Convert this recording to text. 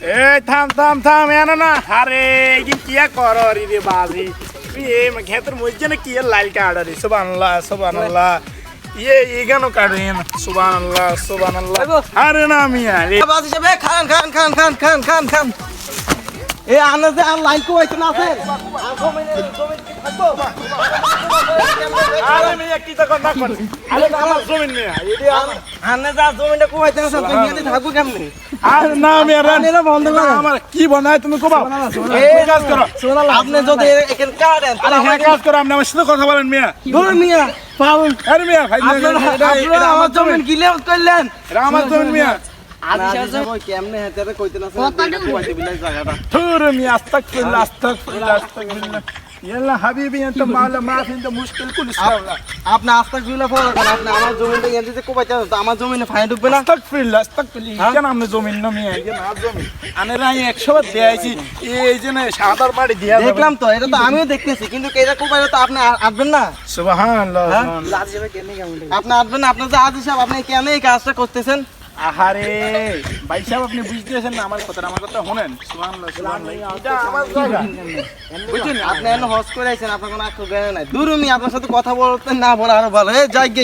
ए थाम याना ना अरे ये क्या करो रे बाजी ये मैं खेतर मुझे ना किया लाल कार्ड रे सुभान अल्लाह ये गानो कार्ड है ना सुभान अल्लाह अरे ना मियां ये बाजी से खान ए आने से आप लाइन को इतना से आंखों में থাকবো अरे मियां की तक ना कर अरे আমার জমিন মিয়া ये আনে যা জমিটা কোয়াইতে না তুমি এখানে থাকবো কেমনে আরে না মিয়া রানীরা বন্ধ করো আমার কি বানায় তুমি কোবা এই কাজ করো আপনি যদি এখানে কাটেন আরে হ্যাঁ কাজ করো আপনি আমার সাথে কথা বলেন মিয়া ধরুন মিয়া পাউল আরে মিয়া ভাই আপনারা আমার জমিন গিলে করলেন এটা আমার জমিন মিয়া কেমনে হেতে কইতে না কোয়াইতে বিলাই জায়গাটা थोर मियां अस्तगफिरुल्लाह يلا حبيبي انت ما في انت مشكله كل استغفر আপনি আস্তাগফিরুল্লাহ পড়া কেন আপনি আমার জমিটা এনতে কোবাইতে তো আমার জমিনে ফাইন ঢুকবে না استغفر কেন আপনি জমিন না মিয়া এই না জমিন আনে রাই 100 বার দেয়াইছি এই যে না সাদার বাড়ি দিয়া দেখলাম তো এটা তো আমিও দেখতেছি কিন্তু এটা কোবাইলে তো আপনি আসবেন না সুবহানাল্লাহ আপনি আসবেন না আপনার যে আদি সাহেব আপনি কেন এই কাজটা করতেছেন আহারে ভাই সাহেব আপনি বুঝতেছেন না আমার কথা শুনেন সুবহানাল্লাহ এটা আমার জায়গা বুঝছেন আপনি এনে হজ করে আইছেন আপনার কোনো আকল জ্ঞান নাই দূর আমি আপনার সাথে কথা বলতে না বলা আরো ভালো এই যাই গে